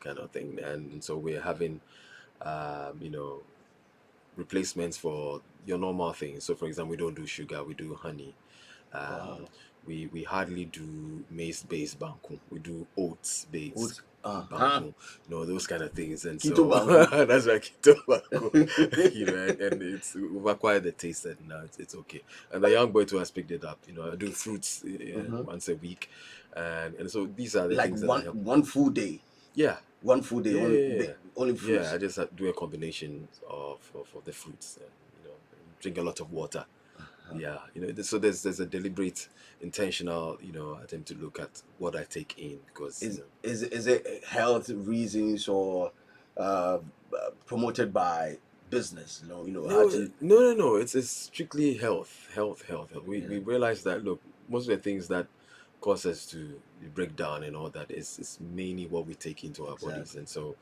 kind of thing. And so we're having, you know, replacements for your normal things. So, for example, we don't do sugar, we do honey. Um, Wow. we hardly do maize-based banku. We do oats-based What's banku, those kind of things. And Keto so Banku? that's why keto banku, and it's we've acquired the taste, and now it's okay. And the young boy too has picked it up. I do fruits Mhm. once a week, and so these are the Like things that I one help. one full day, Yeah, one full day yeah, only, yeah, yeah. only Yeah, fruits. I just do a combination of the fruits, and drink a lot of water. Yeah, so there's a deliberate, intentional, attempt to look at what I take in, because Is it health reasons or uh, promoted by business? How no, to. no, no, no. It's strictly health. We Yeah, realize that, look, most of the things that cause us to break down and all that is mainly what we take into our bodies, exactly. and so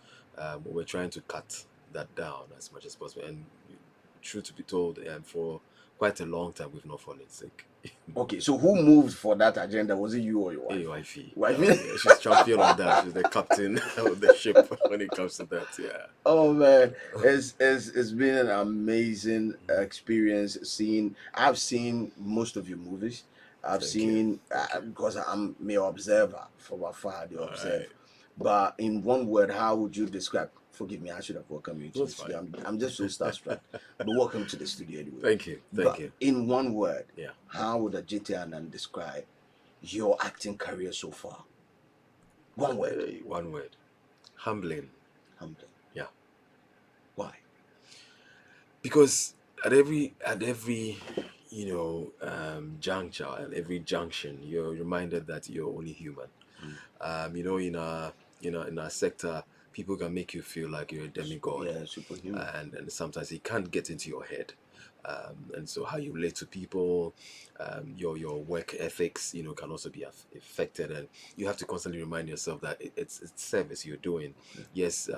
we're trying to cut that down as much as possible. And true to be told, for quite a long time we've not fallen sick. Okay, so who moved for that agenda? Was it you or your Hey, wife? wifey. Oh, Wife? yeah, she's champion on that. She's the captain of the ship when it comes to that. Yeah. Oh man, it's been an amazing experience seeing. I've seen most of your movies. I've Thank you. seen Thank you. because I'm mere observer from afar. They All observe, right. but in one word, how would you describe? Forgive me, I should have welcomed you to the That's fine. studio. I'm just so starstruck, but welcome to the studio anyway. Thank you. Thank But you. in one word, Yeah. how would Adjetey Anang describe your acting career so far? One word. One word. Humbling. Humbling. Yeah. Why? Because at every juncture, at every junction, you're reminded that you're only human. Mm. In our sector, people can make you feel like you're a demigod, Yeah, superhuman. and sometimes it can't get into your head. And so how you relate to people, your work ethics, can also be affected, and you have to constantly remind yourself that it's service you're doing. Yes,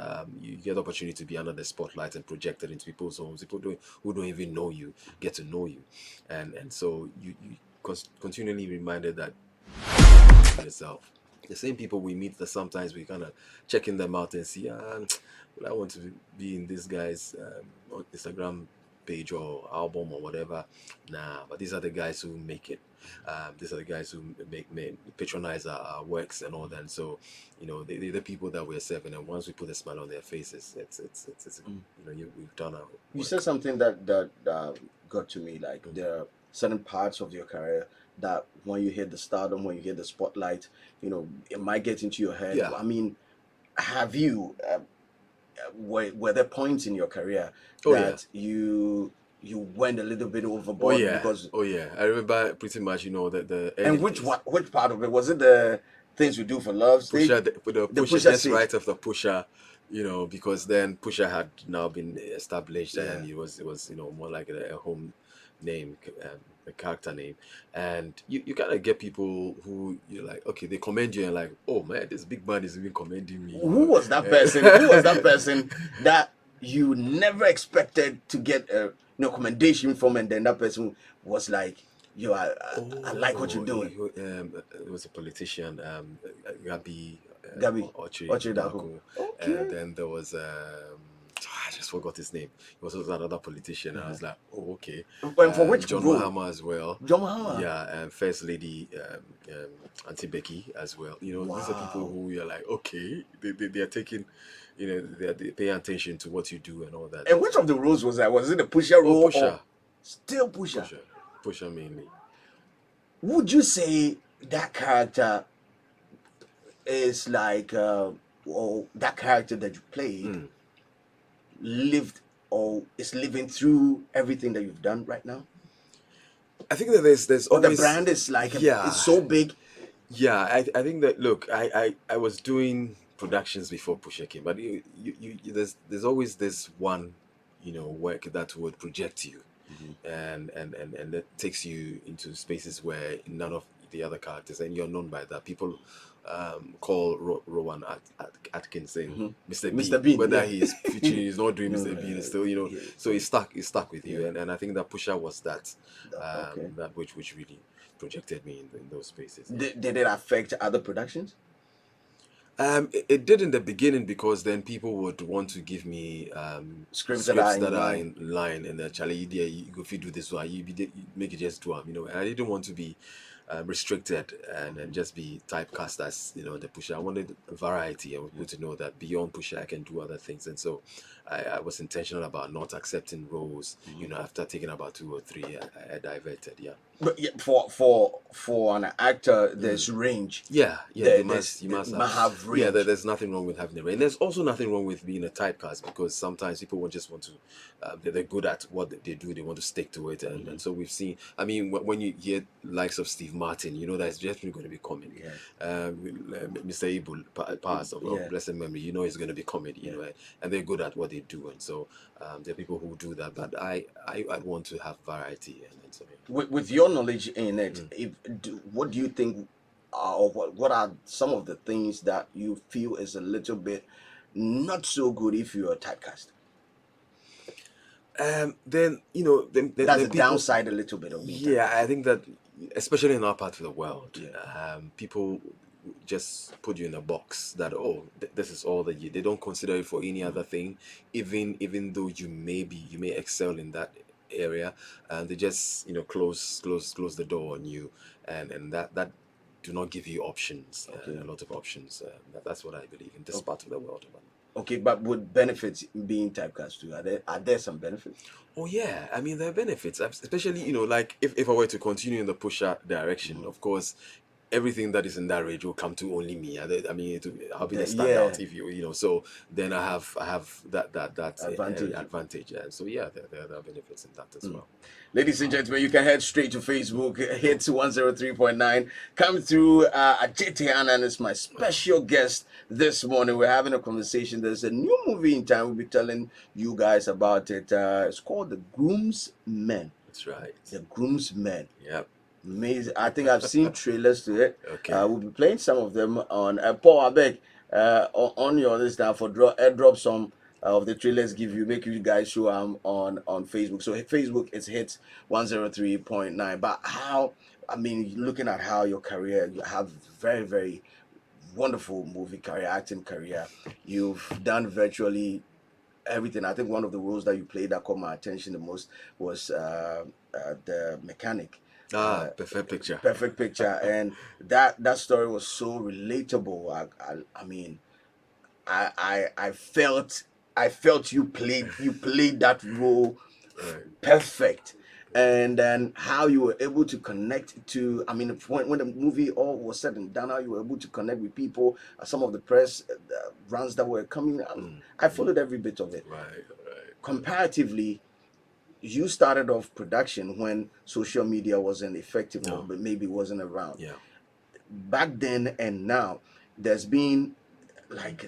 you get the opportunity to be under the spotlight and projected into people's homes. People who don't even know you get to know you, and so you continually reminded that yourself. The same people we meet, that sometimes we kind of checking them out and see, well, I want to be in this guy's Instagram page or album or whatever. Nah, but these are the guys who make it. These are the guys who make patronize our works and all that. And so, they're the people that we're serving. And once we put a smile on their faces, it's Mm. we've done our You said work. something that got to me. Like Mhm. there are certain parts of your career that when you hit the stardom, when you hit the spotlight, it might get into your head. Yeah. I mean, have you? Were there points in your career Oh yeah. that you went a little bit Oh overboard yeah. because? Oh yeah. I remember pretty much, the early And which days. one? Which part of it was it? The things we do for love stage, With the the pusher, pusher just stage. right after pusher, because then pusher had now been established, Yeah. and it was more like a home name, a character name. And you kind of get people who you're like, okay, they commend you and like, oh man, this big man is even commending me, Who was that person? Who was that person that you never expected to get a commendation from, and then that person was like, "Yo, I like what you're Oh, doing, it was a politician, Gabi, Gabby Ochi Ochidako." Daku. Okay. Then there was, I just forgot his name. He was also another politician. I Uh-huh. was like, oh, okay. And for which John role? Mahama as well. John Mahama. Yeah, and First Lady, Auntie Becky as well. These are people Wow. who you're like, okay, they are taking, they pay attention to what you do and all that. And And which so, of the roles was that? Was it the pusher oh, role or Pusher, still pusher? Pusher, Pusher mainly. Would you say that character is like, or that character that you played Mm. lived or is living through everything that you've done right now? I think that there's Or the always, brand is like it's yeah, so big. yeah. I think that, look, I was doing productions before Pusher came, but there's always this one, work that would project you, Mhm. and that takes you into spaces where none of the other characters, and you're known by that. People call Rowan Atkinson Mhm. Mr. Mr. Bean, Bean, whether yeah. he's not doing No, Mr. Bean, it's still, yeah, so it's stuck with you, yeah. and I think that Pusher was that, Okay. that which really projected me in those spaces. Yeah. Did it affect other productions? It did in the beginning because then people would want to give me Scripts that are scripts that in are line. in line, and Charlie, yeah, if you do this one, you make it just do them, And I didn't want to be restricted and just be typecast as the pusher. I wanted variety. I wanted people to know that beyond pusher, I can do other things, and so I was intentional about not accepting roles. After taking about two or three, I diverted. Yeah. But yeah, for an actor, there's range. Yeah, you There must have. must have Yeah, range. there's nothing wrong with having a range. There's also nothing wrong with being a typecast because sometimes people will just want to, they're good at what they do. They want to stick to it, and so we've seen. I mean, when you hear likes of Steve Martin, you know that it's definitely going to be comedy. Mr. Ibu passed of Yeah. blessed memory, you know it's going to be comedy. And they're good at what they do, and so there are people who do that. But I want to have variety, and so yeah. With your knowledge in it, what do you think, or what are some of the things that you feel is a little bit not so good if you're a typecast? Then That's then the people. downside a little bit of being Yeah, typecast. I think that especially in our part of the world, Yeah. people just put you in a box that this is all that you. They don't consider it for any other thing, even though you may excel in that area, and they just close the door on you, and that do not give you options, Okay. a lot of options. That's what I believe in this part of the world. Okay, but with benefits being typecast too, are there some benefits? Oh yeah, I mean there are benefits, especially like if I were to continue in the pusher direction, of course, everything that is in that range will come to only me. I mean, I'll be the Yeah, standout if so then I have that advantage. advantage, and so yeah, there are benefits in that as well. Ladies and gentlemen, you can head straight to Facebook, hit 103.9. Come through. Adjetey Anang is my special guest this morning. We're having a conversation. There's a new movie in time. We'll be telling you guys about it. It's called The Groomsmen. That's right. The Groomsmen. Yep. Amazing. I think I've seen trailers to it. Okay. We'll be playing some of them on Paul Abeg on your list now for airdrop some of the trailers give you, make you guys show on Facebook. So Facebook is hits 103.9. But I mean, looking at how your career, you have very, very wonderful movie career, acting career. You've done virtually everything. I think one of the roles that you played that caught my attention the most was the mechanic. Perfect picture. Perfect picture, and that story was so relatable. I mean, I felt you played that role Right. perfect, and then how you were able to connect to. I mean, when the movie all was said and done, how you were able to connect with people. Some of the press runs that were coming. I followed every bit of it. Right. Right. Comparatively, you started off production when social media wasn't effective or No. maybe wasn't around. Yeah. Back then and now, there's been like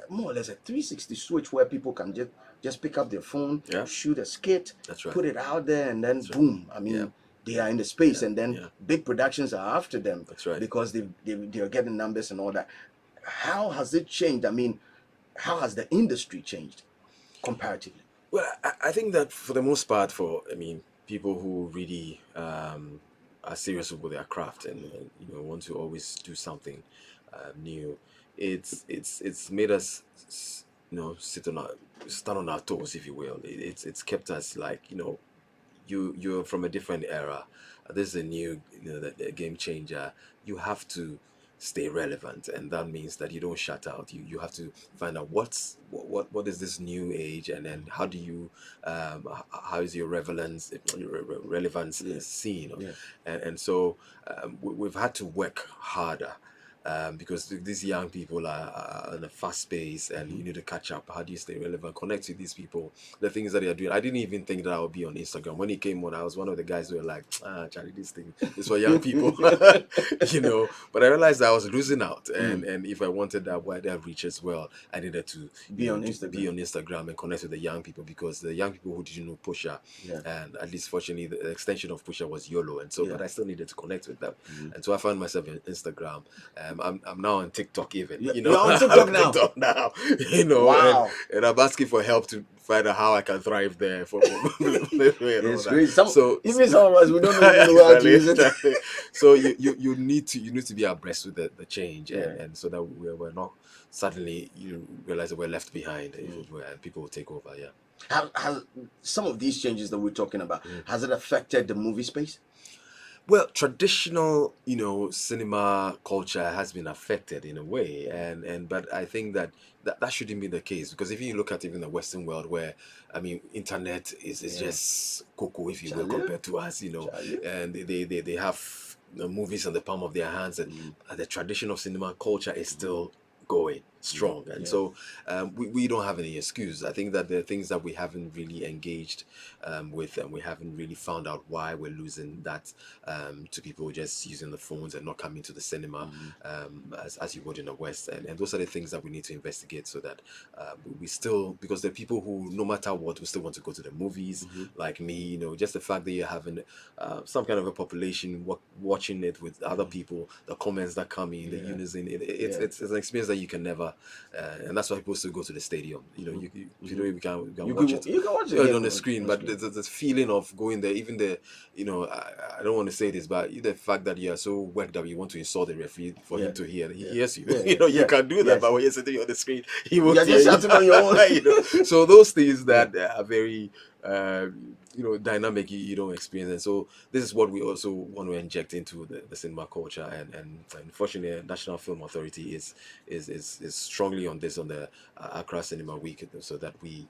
more or less a 360 switch where people can just pick up their phone, Yeah. shoot a skit, That's right. put it out there, and then That's right. boom. I mean, Yeah. they are in the space, Yeah. and then Yeah. big productions are after them That's right. because they're getting numbers and all that. How has it changed? I mean, how has the industry changed comparatively? Well, I think that for the most part, people who really are serious with their craft and want to always do something new, it's made us stand on our toes, if you will. It's kept us like you're from a different era. This is a new, the game changer. You have to stay relevant, and that means that you don't shut out. You have to find out what is this new age, and then how do you how is your relevance Yeah. seen, Yeah. and so we've had to work harder. Because these young people are in a fast pace, and you need to catch up. How do you stay relevant? Connect with these people, the things that they are doing. I didn't even think that I would be on Instagram. When it came on, I was one of the guys who were like, Charlie, this thing is for young people, But I realized that I was losing out, and if I wanted that wider reach as well, I needed to Be on be Instagram. on Instagram and connect with the young people, because the young people who didn't know Pusha, Yeah. and at least fortunately the extension of Pusha was YOLO, and so Yeah. but I still needed to connect with them, and so I found myself in Instagram. I'm now on TikTok even. You're on I'm TikTok on now. TikTok now. Wow. And I'm asking for help to find out how I can thrive there and all It's that. great. So Even some of us, we don't even know how to exactly, use it. exactly. So you need to be abreast with the change, Yeah. and so that we're not suddenly realize that we're left behind and people will take over. Yeah. Has some of these changes that we're talking about, Mm. has it affected the movie space? Well, traditional, cinema culture has been affected in a way, and but I think that shouldn't be the case, because if you look at even the Western world, where I mean, internet is Yeah. just cocoa, if you will, Charlie? compared to us, Charlie? and they have movies in the palm of their hands, and Mm. the tradition of cinema culture is still going strong, and Yeah. so we don't have any excuse. I think that there are things that we haven't really engaged with, and we haven't really found out why we're losing that to people just using the phones and not coming to the cinema as you would in the West. And those are the things that we need to investigate, so that we still, because there are people who, no matter what, we still want to go to the movies, like me, just the fact that you're having some kind of a population watching it with other people, the comments that come in, the Yeah. unison, Yeah. it's an experience that you can never, and that's why people still go to the stadium. We can You watch can it you can watch the game on the screen, on but screen. the feeling of going there, even the, I don't want to say this, but the fact that you are so worked up, you want to insult the referee for Yeah. him to hear, he Yeah. hears you. Yeah. Yeah. You Yeah. can do that, Yes. but when you're sitting on the screen, he won't You're hear just you. shouting on your own. So those things Yeah. that are very, dynamic, you don't experience. And so this is what we also want to inject into the cinema culture, and unfortunately, National Film Authority is strongly on this, on the Accra Cinema Week, so that we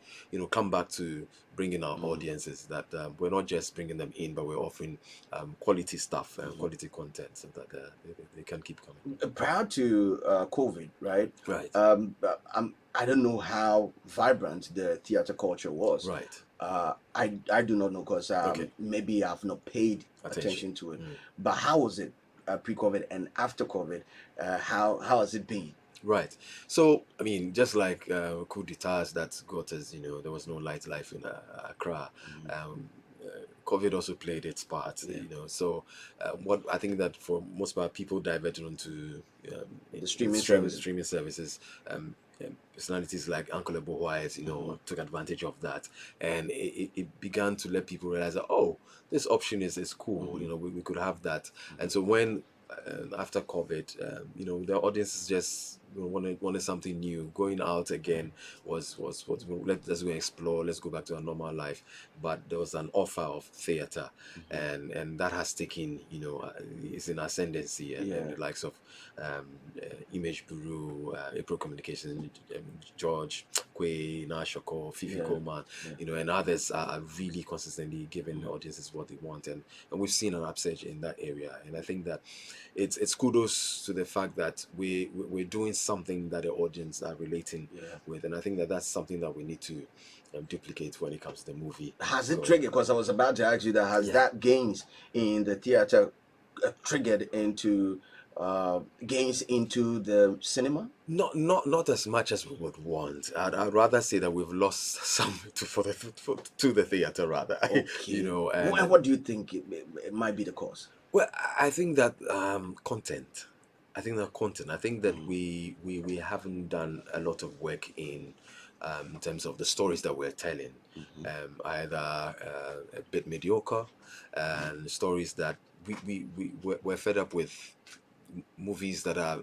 come back to bringing our audiences, that we're not just bringing them in, but we're offering quality stuff and quality content, so that they can keep coming. Prior to COVID, right? Right, I don't know how vibrant the theater culture was. right. I do not know, because Okay, maybe I've not paid attention. attention to it. But how was it pre-COVID and after COVID? How has it been? Right. So, I mean, just like coup d'etats that got us, there was no light life in Accra. Um, COVID also played its part, Yeah. So, what I think that for most part, people diverted onto The streaming services. streaming services. Personalities like Uncle Ebo White, took advantage of that, and it began to let people realize that, oh, this option is cool. We could have that, and so when after COVID, the audiences just wanted something new. Going out again was let's go explore, let's go back to our normal life. But there was an offer of theater, and that has taken, it's in ascendancy, and Yeah. the likes of Image Bureau, April Communications, George Kwe, Nashoko, Fifi Yeah. Coleman, and others are really consistently giving audiences what they want, and we've seen an upsurge in that area. And I think that it's kudos to the fact that we're doing something that the audience are relating with, and I think that that's something that we need to duplicate when it comes to the movie. Has it Going. triggered? Because I was about to ask you that. Has Yeah. that gains in the theater triggered into gains into the cinema? Not as much as we would want. I'd rather say that we've lost some to the theater, rather. Okay. And And what do you think it might be the cause? well, I think that content. I think that content. I think that we haven't done a lot of work in terms of the stories that we're telling. Either a bit mediocre, and stories that we're fed up with movies that are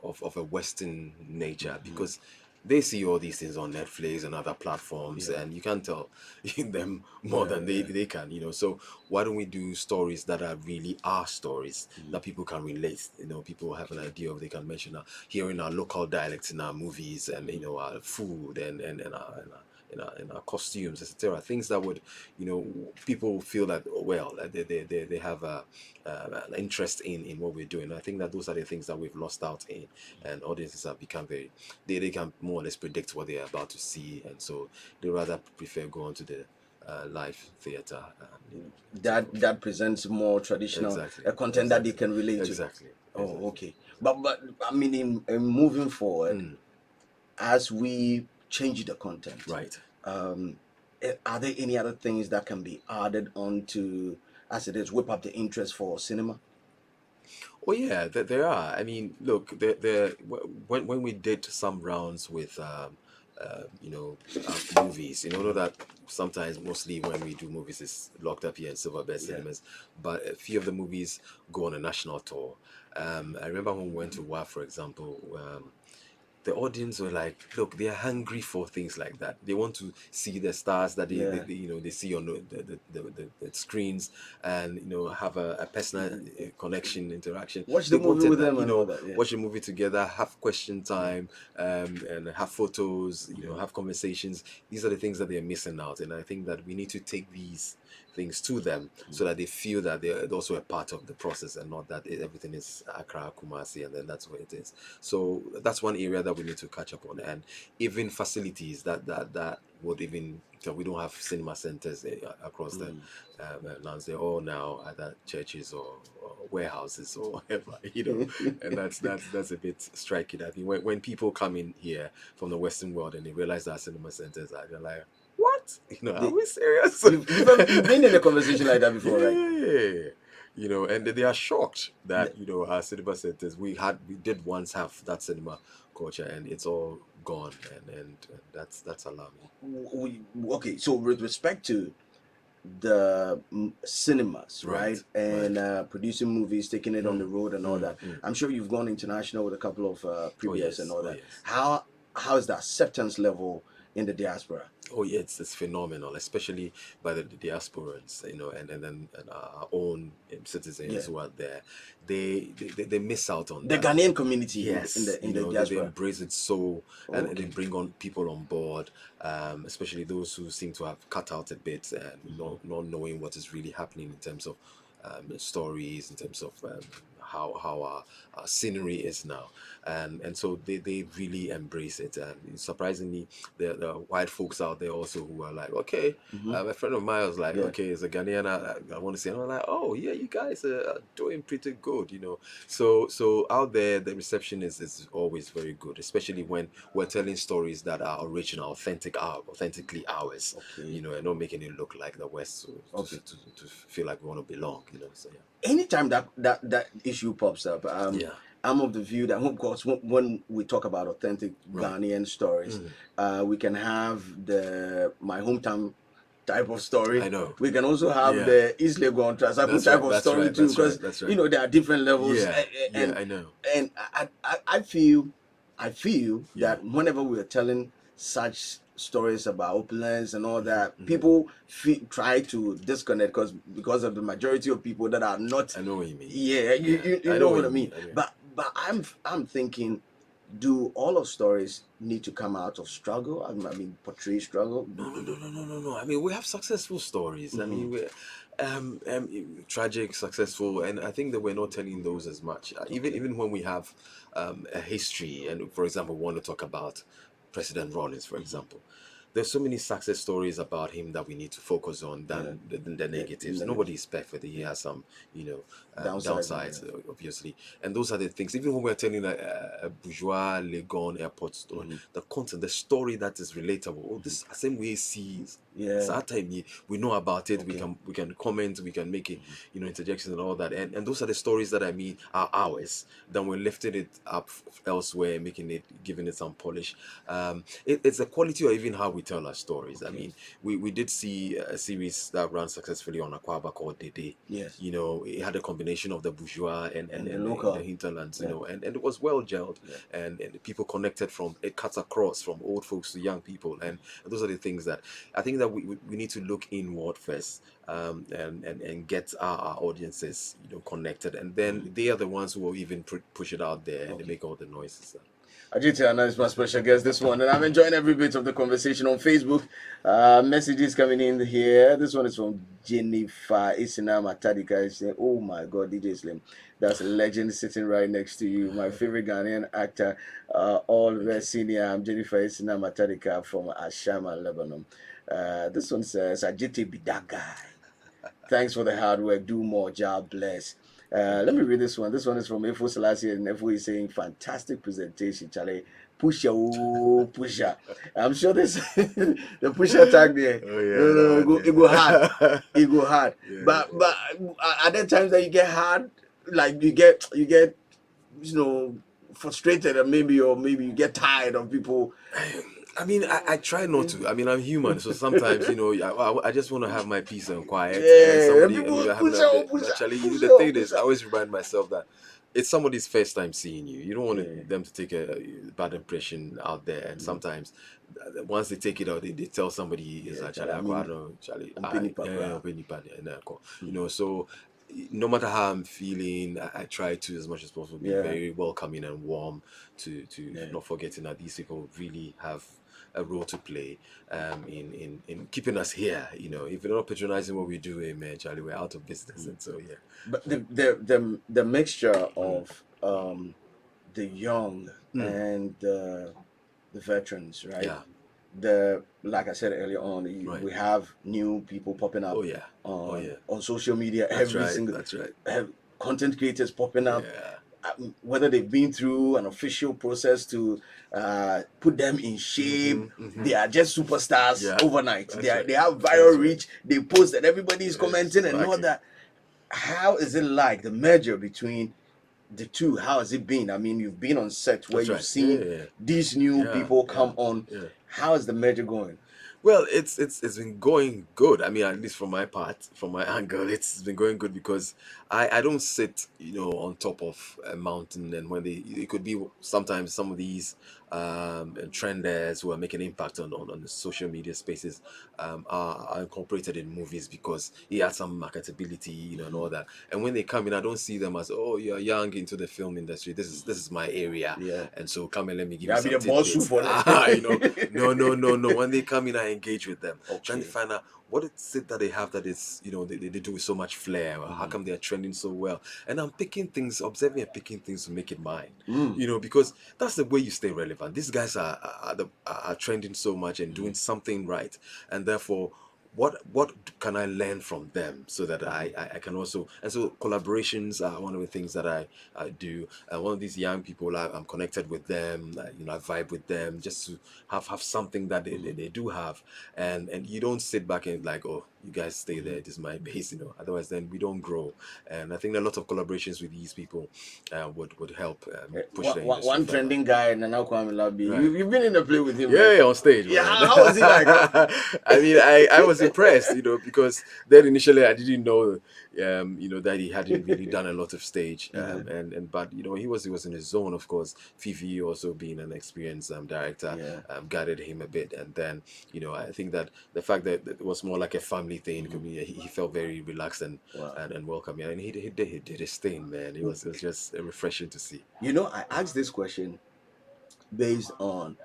of a Western nature, because they see all these things on Netflix and other platforms, and you can't tell them more than they can, So why don't we do stories that are really our stories, that people can relate? People have an idea of, they can mention hearing our local dialects in our movies, and our food, and our costumes, etc. Things that would, people feel that, oh, well, they have an interest in what we're doing. I think that those are the things that we've lost out in, and audiences have become very, they can more or less predict what they're about to see, and so they rather prefer going to the live theater. So That presents more traditional exactly, content that they can relate to. exactly. Oh, okay. But I mean, in moving forward, as we change the content, Right. are there any other things that can be added on to, as it is, whip up the interest for cinema? Oh yeah, there are. I mean, look, when we did some rounds with you know, movies, you know that sometimes mostly when we do movies it's locked up here in Silverbird Yeah. cinemas, but a few of the movies go on a national tour. I remember when we went to WA, for example. The audience were like, look, they're hungry for things like that. They want to see the stars that Yeah. you know, they see on the screens, and you know, have a personal connection, interaction. Watch They the movie wanted with that, them you and all know, that. Yeah. watch a movie together, have question time, and have photos, you know, Yeah. have conversations. These are the things that they're missing out, and I think that we need to take these things to them so that they feel that they're also a part of the process, and not that everything is Accra, Kumasi, and then that's where it is. So that's one area that we need to catch up on, and even facilities that would even, so we don't have cinema centers across the lands. They're all now either churches or warehouses or whatever, you know, and that's a bit striking. I think when people come in here from the Western world and they realize that cinema centers are, they're like, what? You know, are The- we serious? you've been in a conversation like that before, right? Yeah, you know, and they are shocked The- that, you know, our cinema centers, we did once have that cinema culture, and it's all gone, and that's alarming. okay, so with respect to the cinemas, right, Right, right. and producing movies, taking it on the Mm, road and all mm, that. mm. I'm sure you've gone international with a couple of Oh premieres and yes, all oh that. yes. How is the acceptance level in the diaspora? Oh yeah, it's phenomenal, especially by the diasporans, you know, and then and our own citizens Yeah, who are there. They miss out on the that. Ghanaian community Yes, in you the know, they diaspora. embrace it so, and they Okay. bring on people on board, especially those who seem to have cut out a bit and not knowing what is really happening in terms of stories, in terms of how our scenery is now, and so they really embrace it. And surprisingly, there are white folks out there also who are like, okay, Hmm. a friend of mine was like, Yeah. okay, it's a Ghanaian, I want to see, and I'm like, oh yeah, you guys are doing pretty good, you know. So out there, the reception is always very good, especially when we're telling stories that are original, authentically ours, Okay. you know, and not making it look like the West, so Okay. to feel like we want to belong, you know. So Anytime that issue pops up, yeah, I'm of the view that, of course, when we talk about authentic right. Ghanaian stories, Mm, we can have the my hometown type of I story. know. We can also have Yeah, the East Legon Transapu that's type right. of That's story right. too, That's because right. That's right. there are different levels, Yeah, yeah, I know. and I feel Yeah. that whenever we are telling such stories about opulence and all Hmm, that, hmm. people try to disconnect because of the majority of people that are not. I know what you mean. Yeah, Yeah, you I know know what what I you mean. mean. I know. But I'm thinking, do all of stories need to come out of struggle? I mean, portray struggle. No, no, no, no, no, no, no. I mean, we have successful stories. I Mhm. mean, we tragic, successful, and I think that we're not telling those as much. Okay. Even when we have a history, and for example, we want to talk about President Rawlings, for example. There's so many success stories about him that we need to focus on Yeah. than the negatives. Negative. Nobody is perfect. He has some, you know, Downsides. downsides, obviously, and those are the things. Even when we're telling a bourgeois Legon airport story, Mhm. the content, the story that is relatable. Oh, this same way sees. Yeah. That time we know about it. Okay. We can comment. We can make it, you know, interjections and all that. And those are the stories that I mean are ours. Then we're lifting it up elsewhere, making it, giving it some polish. It's the quality of even how we tell our stories. I Okay. mean, we did see a series that ran successfully on Aquaba called Dede. Yes. You know, it had a combination of the bourgeois And the and the local. hinterlands, you Yeah. know, and it was well gelled, Yeah. and people connected from, it cuts across from old folks to young people. And those are the things that I think that we need to look inward first, and get our audiences, you know, connected. And then they are the ones who will even push it out there, and they Okay. make all the noises. Adjetey Anang is my special guest this one, and I'm enjoying every bit of the conversation on Facebook. Messages coming in here. This one is from Jennifer Isina Matadika. She's saying, "Oh my God, DJ Slim, that's a legend sitting right next to you. My favorite Ghanaian actor, all Thank the you. senior. I'm Jennifer Isina Matadika from Ashama, Lebanon. This one says, Adjetey be that guy. Thanks for the hard work. Do more. Job bless. Thank Let me you. read this one. This one is from Efo Selassie, and Efo is saying, fantastic presentation, Charlie. Pusher, oh, pusher. I'm sure this the pusher tag there. Oh yeah, No, that it one. go hard. It go hard. Yeah, But yeah. are there times that you get hard like you get frustrated, and maybe you get tired of people. I mean, I try not to. I mean, I'm human, so sometimes, I just want to have my peace and quiet. And Yeah, and somebody, people I have push that. out, push Actually, out, push the out, thing push is, I out. always remind myself that it's somebody's first time seeing you. You don't want Yeah, them to take a bad impression out there. And mm, sometimes, once they take it out, they tell somebody is yeah, actually, Charlie. I I mean, know, Charlie, I'm penny yeah, papa. so no matter how I'm feeling, I try to, as much as possible, be Yeah, very welcoming and warm to yeah. not forgetting that these people really have a role to play in keeping us here. If you're not patronizing what we do, man, Charlie, we're out of business. And so, yeah. But Uh, the mixture mm, of the young mm, and the veterans, right? yeah, The like I said earlier on, right. we have new people popping Oh, up yeah. Oh, on yeah. social media That's every right. single That's right. have content creators popping up, Yeah. whether they've been through an official process to put them in shape. Mm-hmm. Mm-hmm. They are just superstars Yeah. overnight. That's right. They have That's viral right. reach. They post and everybody is commenting and all Exactly. that. How is it like the merger between the two? How has it been? I mean, you've been on set where That's you've right. Yeah. seen Yeah. these new Yeah. people Yeah. come on. Yeah. How is the merger going? Well, it's been going good. I mean, at least from my part, from my angle, it's been going good because I don't sit, on top of a mountain. And when it could be sometimes some of these trenders who are making impact on the social media spaces are incorporated in movies because he has some marketability, and all that. And when they come in, I don't see them as, oh, you're young into the film industry. This is my area, Yeah, and so come and let me give you you have been some a boss tidbits. for them. No, no, no, no. When they come in, I engage with them, trying to Okay. find out what is it that they have that is, they do with so much flair, or how Mhm. come they're trending so well. And I'm picking things, observing and picking things to make it mine, Mm. because that's the way you stay relevant. These guys are trending so much and doing Mhm. something right. And therefore, what can I learn from them so that Mhm. I can also, and so collaborations are one of the things that I do. One of these young people, I'm connected with them, I vibe with them just to have something that Mhm. they do have. And you don't sit back and like, oh, you guys stay there, Mhm. this is my base, otherwise then we don't grow. And I think a lot of collaborations with these people would help push the industry One further. trending guy, Nana Kwame Labi. Right. You've been in the play with him, Yeah, right? yeah, on stage, Yeah, man. how was he like? I mean, I was impressed, because then initially I didn't know, that he hadn't really done a lot of stage, Uh-huh. and but he was in his zone, of course. Fifi also being an experienced director, Yeah. guided him a bit, and then I think that the fact that it was more like a family thing, Mhm. he felt very relaxed and Wow. and welcoming, and he did his thing, man. It was just refreshing to see. I asked this question based on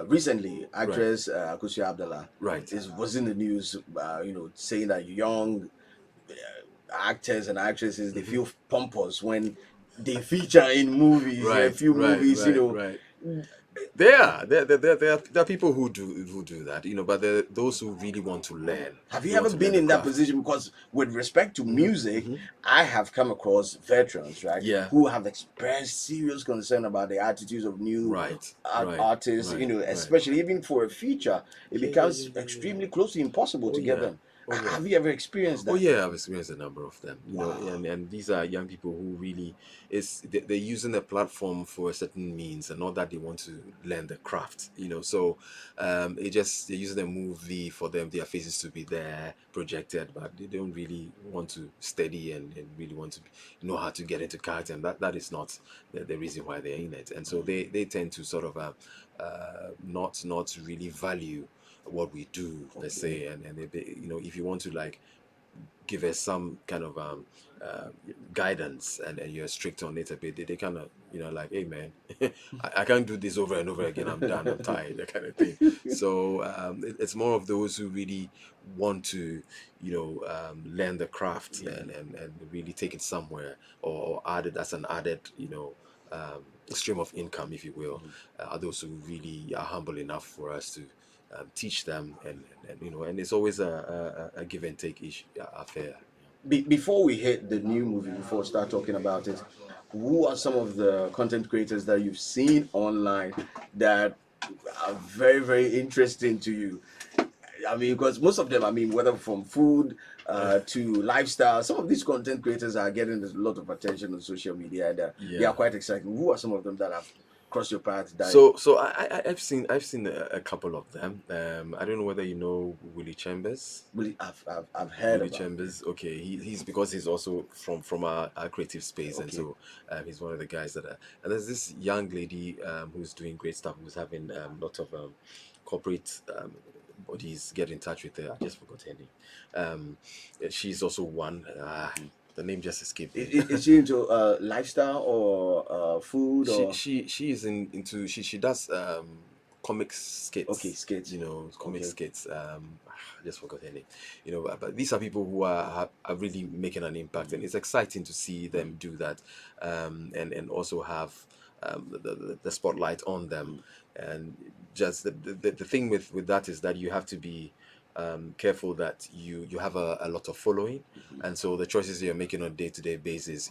recently Right, actress Akusia Abdallah right. was in the news, saying that young actors and actresses, they Hmm. feel pompous when they feature in movies, a Right, few right, movies, right, right. There are people who do that, but there are those who really want to learn. Have They you want ever to learn been the in that craft. position? Because with respect to Hmm. music, Hmm. I have come across veterans, right, Yeah. who have expressed serious concern about the attitudes of new Right. Right. artists, Right. Right. especially even for a feature, it Yeah. Yeah. becomes Yeah. Yeah. Yeah. extremely close to impossible Oh to get yeah. them. Oh yeah. Have you ever experienced Oh that? yeah, I've experienced a number of them. Wow. And these are young people who really they're using the platform for a certain means, and not that they want to learn the craft. So they're using the movie for them, their faces to be there projected, but they don't really want to study and really want to know how to get into character, and that is not the reason why they're in it. And so they tend to sort of not really value what we do per Okay. se, and if you want to like give us some kind of uh, guidance, and you're strict on it a bit, they kind of like, hey man, I can't do this over and over again, I'm done, I'm tired, that kind of thing. So it's more of those who really want to learn the craft, Yeah. and really take it somewhere, or add it as an added stream of income, if you will. Are those who really are humble enough for us to teach them, and it's always a give and take affair. Before we hit the new movie, before we start talking about it, who are some of the content creators that you've seen online that are very, very interesting to you? I mean, because most of them, I mean, whether from food to lifestyle, some of these content creators are getting a lot of attention on social media, and they are Yeah. quite exciting. Who are some of them that have crossed your path? That So I've seen a couple of them. I don't know whether you know Willie Chambers. really I've heard Willie about. Yeah. Chambers. Okay, he's because he's also from our creative space, and Okay. so he's one of the guys that are. And there's this young lady who's doing great stuff. Who's having lot of corporate bodies get in touch with her. I just forgot her name. She's also one. The name just escaped me. Is she into lifestyle or food she or she she is into she does comic okay skits, skits? comic Okay. skits. I just forgot her name. But these are people who are really making an impact, and it's exciting to see them do that, and also have the spotlight on them. And just the thing with that is that you have to be careful that you have a lot of following, and so the choices you're making on a day-to-day basis,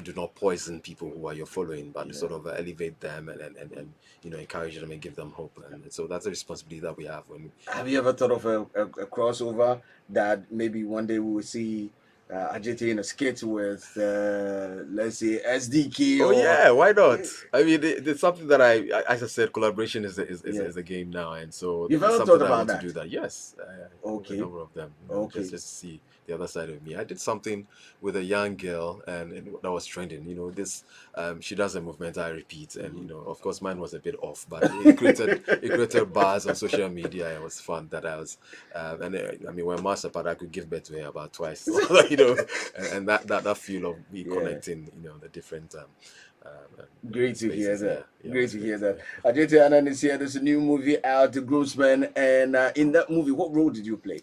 do not poison people who are your following, but Yeah. sort of elevate them and encourage them and give them hope. And so that's a responsibility that we have when. Have you ever thought of a crossover that maybe one day we will see Adjetey in a skit with, let's say, SDK Oh or. yeah, why not? I mean, it's something that as I said, collaboration Yeah. is a game now, and so You've it's ever something thought that I about want to do. that? That yes, I have a Okay. number of them. Just Okay. just to see the other side of me. I did something with a young girl, and that was trending. This she does a movement I repeat, and of course mine was a bit off, but it created buzz on social media. It was fun that I was, and I mean when Master Pad I could give birth to her about twice, and that feel of me Yeah. connecting, the different Great to hear spaces. Yeah, that. yeah, it Great was to great. hear that. Yeah. Adjetey Anang is here. There's a new movie out, The Groomsman, and in that movie, what role did you play?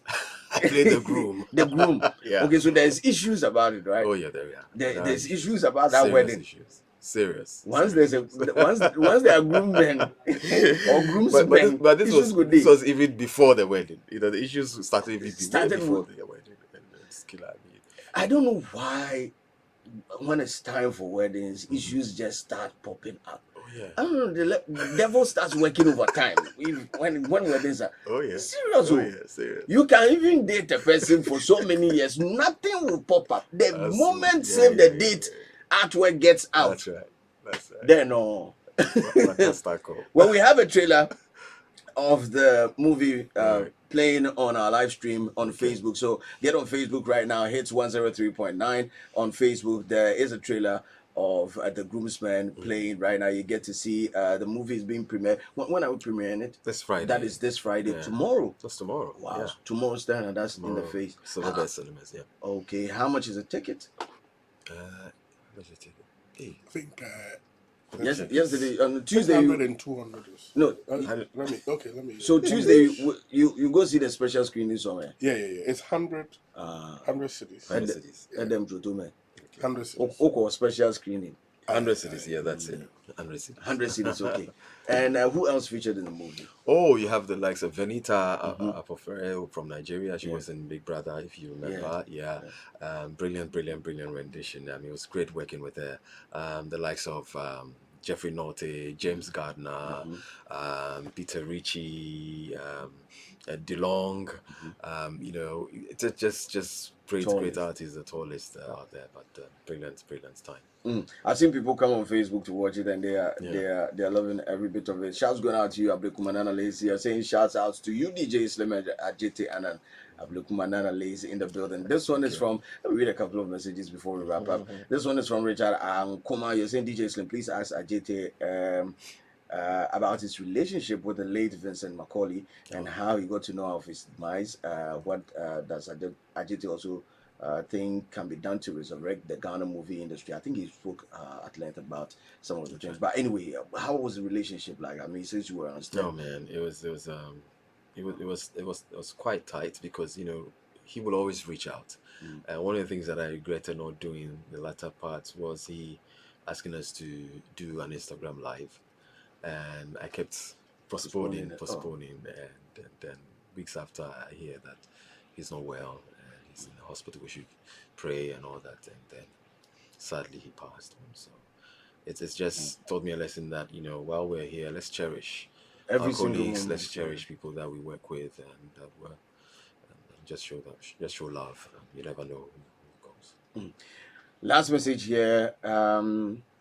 I played the groom. The groom. Yeah. Okay, so there's issues about it, right? Oh yeah, there we are. There are There's issues. issues about that Serious wedding. issues. Serious. Once Serious there's a issues. once there are groomsmen or but this groomsmen, but this issues was good this day. was even before the wedding. The issues started even way Started before with the wedding. And it's killer. I mean, I don't know why when it's time for weddings, mhm. issues just start popping up. Oh yeah. I don't know. The devil starts working overtime. When weddings are Oh yeah. serious, Oh oh, yeah. Serious. you can even date a person for so many years, nothing will pop up. The moment Yeah, save yeah, the yeah, date yeah. artwork gets out, That's right. That's right. then no. Fantastical. Well, we have a trailer of the movie Right. playing on our live stream on Okay. Facebook. So get on Facebook right now. Hits 103.9 on Facebook. There is a trailer of The Groomsman Mhm. playing right now. You get to see the movie is being premiered. When are we premiering it? This That Friday. is this Friday. Yeah. Tomorrow. Just tomorrow. Wow, Yeah. tomorrow's done, and that's in the Tomorrow. face. Silver Best Cinemas. Yeah. Okay, how much is a ticket? How much you take it? Hey, I think the Yes, tickets yesterday on Tuesday. 100 and 200. No, Let me. so Tuesday you go see the special screening somewhere. Yeah. It's 100, Uh, 100 cities. 100 at cities. at them to me. 100 cities. Oko special screening. 100 cities. Yeah, that's it. 100 cities. 100 cities, okay. And who else featured in the movie? Oh, you have the likes of Venita Mhm. Apofere from Nigeria. She Yeah. was in Big Brother, if you remember. Yeah. Brilliant, brilliant, brilliant rendition. I mean, it was great working with her. The likes of Jeffrey Norte, James Gardner, Peter Ricci, DeLong. It's just great, great Tallest. artists, the tallest out there. But brilliant, brilliant time. I've seen people come on Facebook to watch it, and Yeah. they are loving every bit of it. Shouts going out to you, Abdulkumanana Lazy. You're saying shouts out to you, DJ Slim and Adjetey Anang. Abdulkumanana Lazy in the building. This one is from. Let me read a couple of messages before we wrap up. This one is from Richard Ankoma. You're saying DJ Slim, please ask Adjetey about his relationship with the late Vincent Macaulay and how he got to know of his demise. What does Adjetey also think can be done to resurrect the Ghana movie industry? I think he spoke at length about some of the things. But anyway, how was the relationship like? I mean, since you were on stage. No man, it was quite tight because he will always reach out. And one of the things that I regretted not doing the latter part was he asking us to do an Instagram live, and I kept Postponing it. postponing, and then weeks after I hear that he's not well and he's in the hospital, we should pray and all that, and then sadly he passed on. So it's just taught me a lesson that while we're here, let's cherish Every our single colleagues, moment. let's cherish people that we work with, and just show that, just show love. You never know who goes. Last message here.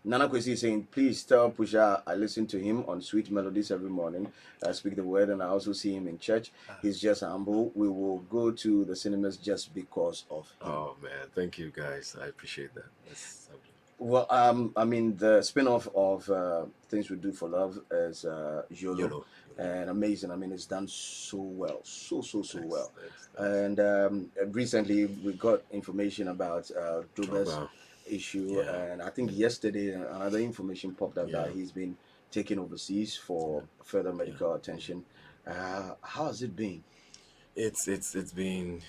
Nana Kwesi is saying, please tell Pusha I listen to him on Sweet Melodies every morning. I speak the word, and I also see him in church. He's just humble. We will go to the cinemas just because of him. Oh man, thank you guys. I appreciate that. That's lovely. Well, I mean, the spin-off of Things We Do for Love is YOLO, YOLO. and amazing. I mean, it's done so well, so Thanks, well. thanks. And recently, we got information about Druba's Drogba. issue, Yeah. and I think yesterday another information popped up that Yeah. he's been taken overseas for further medical attention. How has it been? It's been,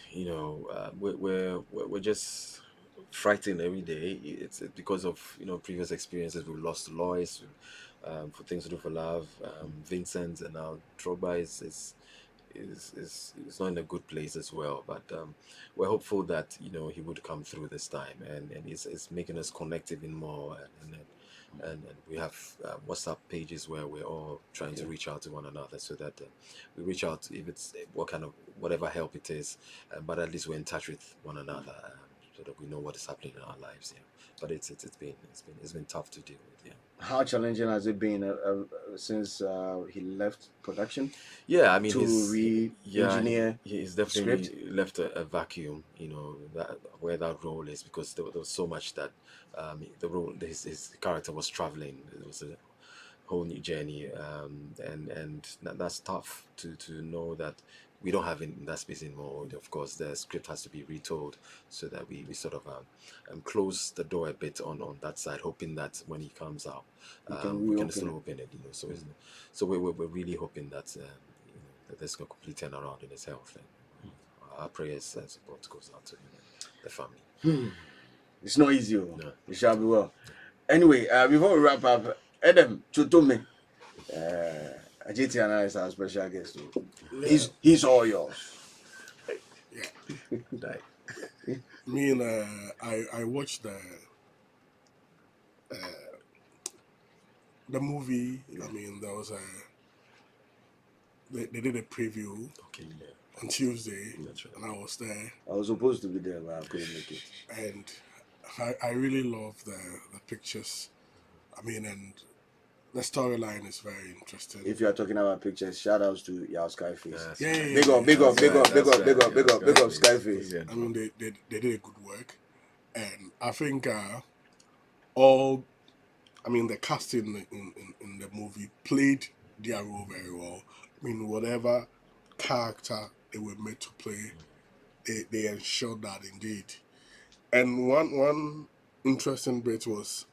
we're just frightened every day. It's because of, previous experiences. We've lost Lois, for Things to Do for Love, Vincent, and now Drogba is not in a good place as well. But we're hopeful that he would come through this time, and it's making us connect even more, and we have WhatsApp pages where we're all trying to reach out to one another, so that we reach out if it's what kind of whatever help it is, but at least we're in touch with one another, so that we know what is happening in our lives. Yeah, but it's been tough to deal with. Yeah. How challenging has it been since he left production Yeah, I mean, to yeah, re-engineer he's the script? definitely left a vacuum, that where that role is, because there was so much that the role, his character was traveling. It was a whole new journey, and that's tough to know that we don't have in that space anymore. Of course, the script has to be retold, so that we sort of close the door a bit on that side, hoping that when he comes out, You can we can reopen still it. open it. So we're really hoping that that there's a complete turnaround in his health, and our prayers and support goes out to him and the family. It's not easy. Oh. No, It shall at be all. well. Anyway, before we wrap up, Adam Chutome, Adjetey Anang is our special guest. Oh. Yeah, He's all yours. yeah. Right. Me and I watched the movie. I mean, there was they did a preview Okay. Yeah. on Tuesday, That's right. and I was there, I was supposed to be there, but I couldn't make it. and I really love the pictures. I mean, and the storyline is very interesting. If you are talking about pictures, shout outs to Yao Skyface. That's Yeah, right. yeah, yeah, Big up, yeah. big up, That's big right, up, big that's up, big right. up, big Yeah, up, big up Skyface. Skyface. I Brilliant. mean, they did a good work, and I think all, I mean, the casting in the movie played their role very well. I mean, whatever character they were made to play, they ensured that indeed. And one interesting bit was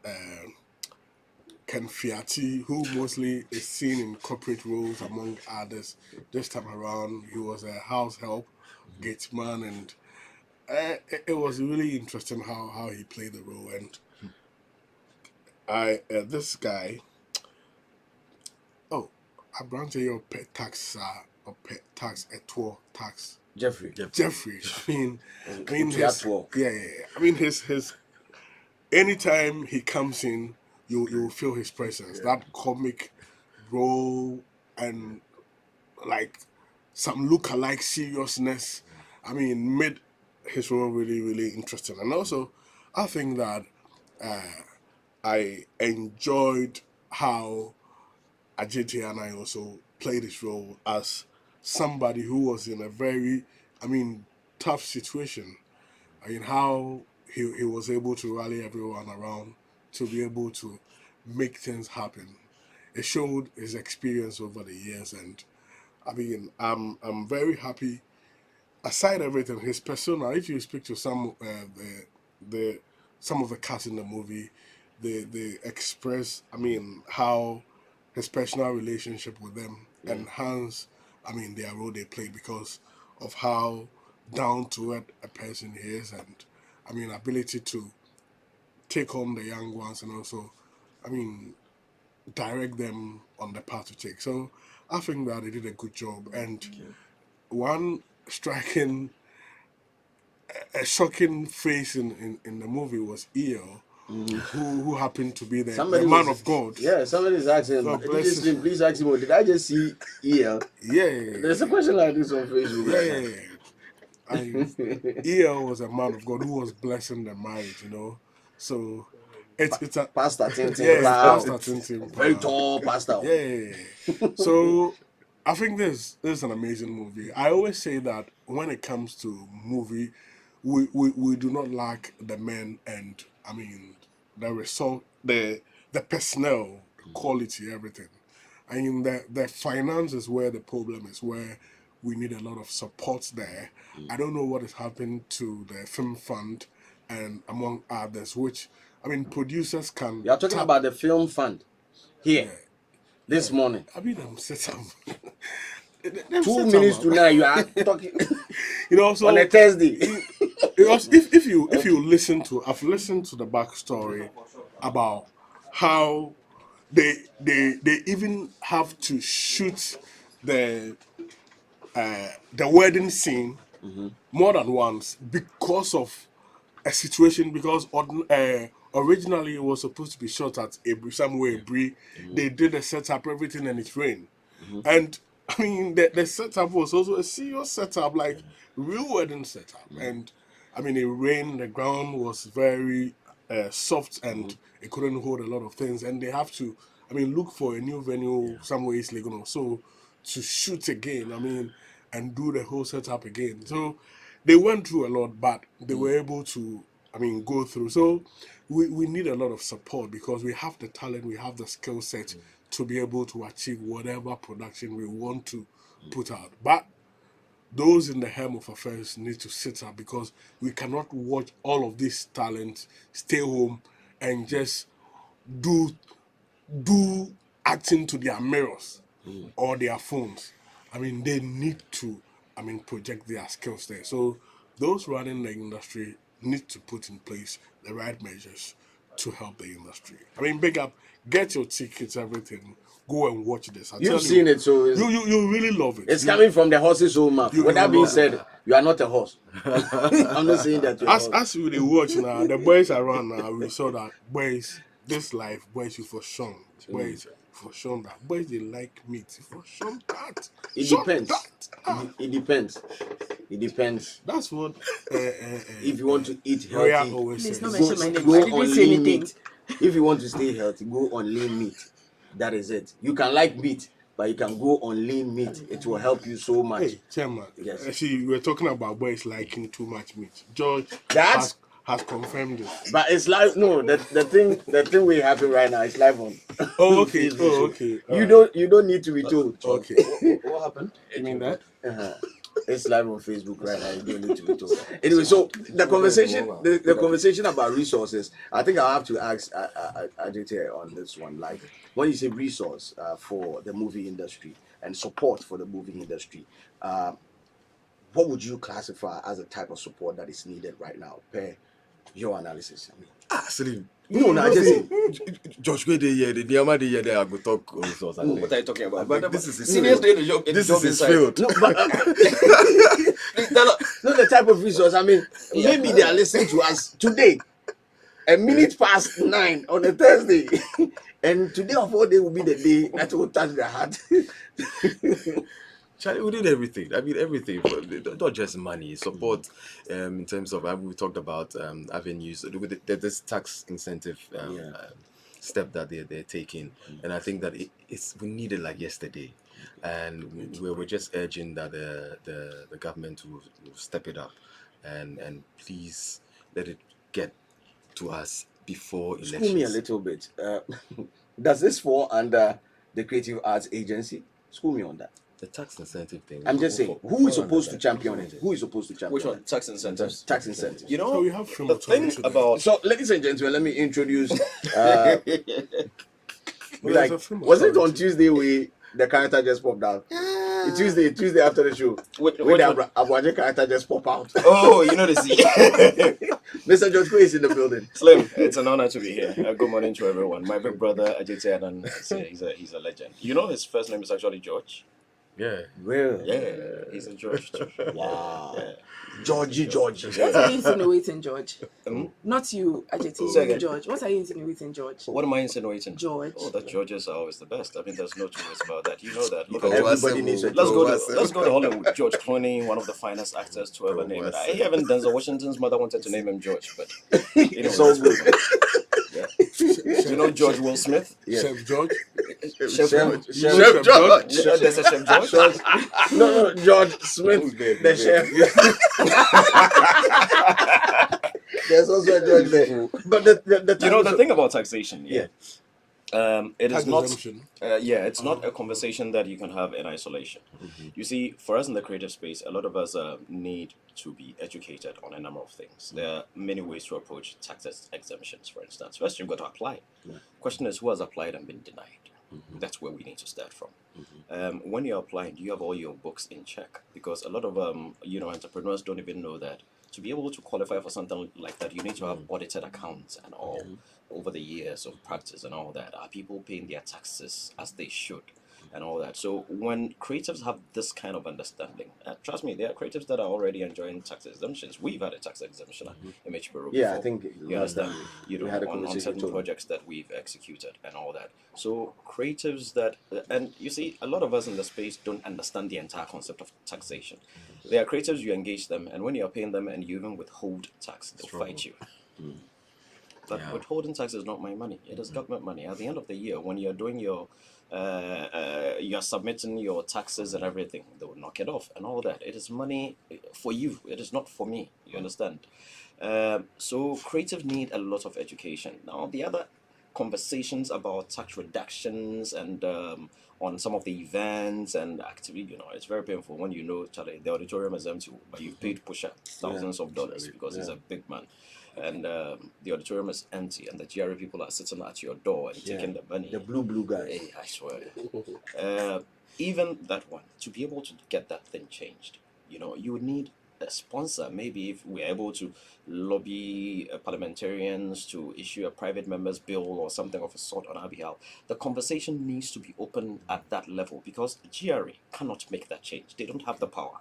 Ken Fiati, who mostly is seen in corporate roles among others. This time around, he was a house help, gateman, and it was really interesting how he played the role. And I this guy, oh, I branch your pet tax or pet tax at tax Jeffrey. Jeffrey. I mean his Utiatwo. yeah. I mean his anytime he comes in, you feel his presence. Yeah. That comic role and like some look-alike seriousness. I mean, made his role really, really interesting. And also, I think that I enjoyed how Adjetey Anang also played his role as somebody who was in a very, I mean, tough situation. I mean, how he was able to rally everyone around to be able to make things happen. It showed his experience over the years, and I mean, I'm very happy. Aside everything, his persona. If you speak to some the some of the cast in the movie, they express. I mean, how his personal relationship with them enhance. I mean, their role they played because of how down to earth a person he is, and I mean, ability to take home the young ones, and also, I mean, direct them on the path to take. So I think that they did a good job. And one striking, a shocking face in the movie was EO, who happened to be the Somebody man was- of God. Yeah, somebody is asking him. God Did bless you sleep? Please ask him. Did I just see EL? Yeah, There's a question like this on Facebook right now. EL was a man of God who was blessing the marriage, So it's a Pastor Tintin. yeah, Wow. Pastor Tintin. Very tall pastor. Yeah. So I think this is an amazing movie. I always say that when it comes to movie, we do not lack the men and the result, the personnel, the quality, everything. I mean the finance is where the problem is, where we need a lot of support there. I don't know what has happened to the film fund and among others, which producers can You are talking about the film fund here this morning. them set up. 2 minutes to 9, you are talking So on a Thursday. Because if you listen to, I've listened to the backstory about how they even have to shoot the wedding scene more than once because of a situation, because originally it was supposed to be shot at somewhere Abri. They did the setup, everything, and it rained. And the setup was also a serious setup, like real wedding setup. And it rained, the ground was very soft, and it couldn't hold a lot of things. And they have to, look for a new venue somewhere East Legon, so to shoot again, and do the whole setup again. So they went through a lot, but they were able to, go through. So we need a lot of support because we have the talent, we have the skill set to be able to achieve whatever production we want to put out. But those in the helm of affairs need to sit up, because we cannot watch all of this talent stay home and just do acting to their mirrors or their phones. They need to project their skills there. So those running the industry need to put in place the right measures to help the industry. Big up, get your tickets, everything. Go and watch this. You've seen it, so You really love it. it's coming from the horse's own mouth. With that being said, you are not a horse. I'm not saying that you're a horse. As we watch now, the boys around now, we saw that boys, this life, boys, you for shown. Boys, for shown that. Boys, they like meat. For shown that. It Shown depends. that. It depends. It depends. That's what. If you want to eat Roya healthy, always Please says. don't go, mention my name. go I didn't on say lean anything. meat. If you want to stay healthy, go on lean meat. That is it. You can like meat, but you can go on lean meat. It will help you so much. Hey, Chairman. Yes. See, we're talking about boys liking too much meat. George That's- has confirmed it. But it's live. No, the thing we happen right now is live on. Oh, okay. Facebook. Oh, okay. You don't need to be told. Okay. What happened? You mean that? It's live on Facebook right now. You don't need to be told. Anyway, so the conversation about resources, I think I'll have to ask Adjetey on this one. Like, when you say resource for the movie industry and support for the movie industry, what would you classify as a type of support that is needed right now per your analysis? Slim. No, I just say. Josh, where they the Diama they there, I go talk also. What are you talking about? But this is his Seniors field. doing the job. This is his field. No, but not the type of resource. Maybe they are listening to us today, a minute past 9 on a Thursday, and today of all day will be the day that will touch their heart. Charlie, we did everything. Everything. Not just money. Support in terms of, we talked about avenues. With this tax incentive step that they're taking. And I think that we need it like yesterday. And we're just urging that the government will step it up and please let it get to us before elections. School me a little bit. Does this fall under the Creative Arts Agency? School me on that. The tax incentive thing. I'm just saying, who is supposed to champion it? Who is supposed to champion Which it? one? Tax incentives. Tax incentives. You know, So we have film the thing authority there. about So, ladies and gentlemen, let me introduce. There's Like, a film was it on authority. Tuesday the character just popped out? Tuesday after the show, Which the one? Abuaje character just popped out. Oh, you know the scene. Mr. George Quay is in the building. Slim, it's an honor to be here. Good morning to everyone. My big brother Adjetey Anang, he's a legend. You know his first name is actually George. Yeah. Really? Yeah, he's a George too. Wow. Yeah. Georgie. What are you insinuating, George? Um, Not you, Adjetey, Say you, again. George. What are you insinuating, George? What am I insinuating? George. Oh, that Georges are always the best. I mean, there's no two ways about that. You know that. Look Go at George. Everybody needs a Let's go George. to let's go to Hollywood. George Clooney, one of the finest actors to ever Go name it. West. Even Denzel Washington's mother wanted to name him George, but you know, It's all let's good. move on. Yeah. Do you know George Will Smith? Yeah. Chef George. Chef who? Chef Chef George. Chef, there's a Chef George. No, George Smith, the chef. There's also a George there. But the You know the thing about taxation, Yeah. it is Tax not. exemption. It's not a conversation that you can have in isolation. You see, for us in the creative space, a lot of us need to be educated on a number of things. There are many ways to approach tax exemptions, for instance. First, you've got to apply. Question is, who has applied and been denied? That's where we need to start from. When you're applying, do you have all your books in check? Because a lot of entrepreneurs don't even know that to be able to qualify for something like that, you need to have audited accounts and all. Over the years of practice and all that, are people paying their taxes as they should and all that? So when creatives have this kind of understanding, trust me, there are creatives that are already enjoying tax exemptions. We've had a tax exemption at Image Bureau Yeah, before. I think You last understand? time You we know, had a on conversation certain too. projects that we've executed and all that. So creatives that, and you see, a lot of us in the space don't understand the entire concept of taxation. There are creatives, you engage them, and when you're paying them and you even withhold tax, they'll fight you. But Yeah. withholding tax is not my money. It is government money. At the end of the year, when you're doing you're submitting your taxes and everything, they will knock it off and all that. It is money for you. It is not for me. You understand? So creatives need a lot of education. Now, the other conversations about tax reductions and on some of the events and activity, it's very painful when you know, Charlie, the auditorium is empty, but you've paid Pusha thousands of dollars because he's a big man. And the auditorium is empty, and the GRA people are sitting at your door and taking the money. The blue guys. Hey, I swear. Even that one, to be able to get that thing changed, you would need a sponsor. Maybe if we're able to lobby parliamentarians to issue a private member's bill or something of a sort on our behalf, the conversation needs to be open at that level because GRA cannot make that change. They don't have the power.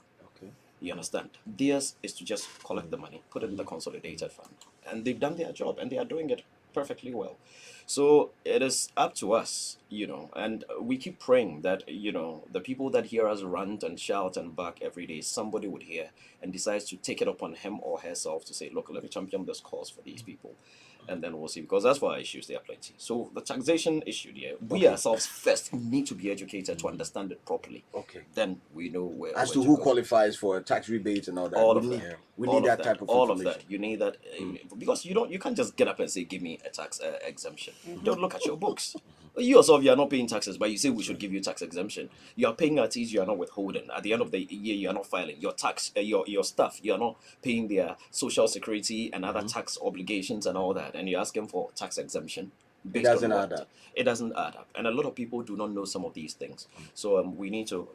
You understand? Theirs is to just collect the money, put it in the consolidated fund. And they've done their job and they are doing it perfectly well. So it is up to us, and we keep praying that, the people that hear us rant and shout and bark every day, somebody would hear and decides to take it upon him or herself to say, look, let me champion this cause for these people. And then we'll see, because that's why issues, there are plenty. So the taxation issue there, we ourselves first need to be educated to understand it properly. Okay. Then we know where As where to who go. qualifies for tax rebates and all that. All we of need, that. We All need of that type of all of information. that. You need that because you can't just get up and say, give me a tax exemption. Don't look at your books. You yourself, you are not paying taxes, but you say we should give you tax exemption. You are paying at ease, you are not withholding. At the end of the year, you are not filing your tax, your stuff. You are not paying their social security and other tax obligations and all that. And you're asking for tax exemption. Based doesn't on add what? up. It doesn't add up, and a lot of people do not know some of these things. So we need to,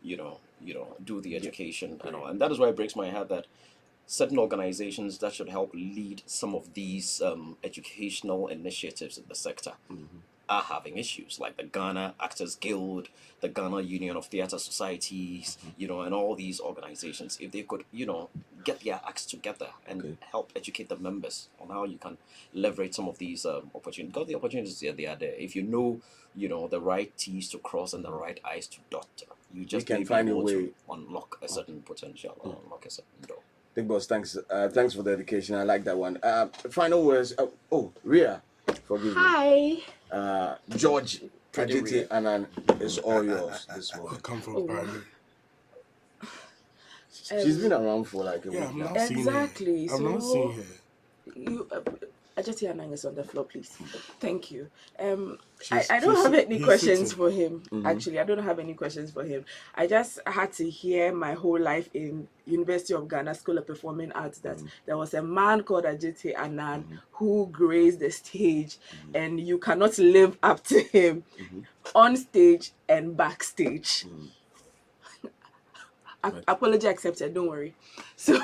do the education and all, and that is why it breaks my heart that certain organizations that should help lead some of these educational initiatives in the sector are having issues, like the Ghana Actors Guild, the Ghana Union of Theatre Societies, and all these organizations. If they could, get their acts together and help educate the members on how you can leverage some of these opportunities. Because the opportunities they are there. If you know, the right T's to cross and the right I's to dot, you just can may be find a able way. to unlock a certain potential or unlock a certain door. Big boss, thanks. Thanks for the education. I like that one. Final words. Ria, forgive me. Hi. George, Pretty Adjetey Ria. Anang is all yours this I morning. come from Oh, private. She's been around for like a Yeah, week I'm now. not seeing her. Exactly. I'm not So- seeing her. You, Adjetey Anang is on the floor, please. Thank you. I She's- don't she's- have any he's questions sitting. for him. Actually, I don't have any questions for him. I just had to hear my whole life in University of Ghana School of Performing Arts that there was a man called Adjetey Anang who graced the stage, and you cannot live up to him on stage and backstage. Apology accepted, don't worry. So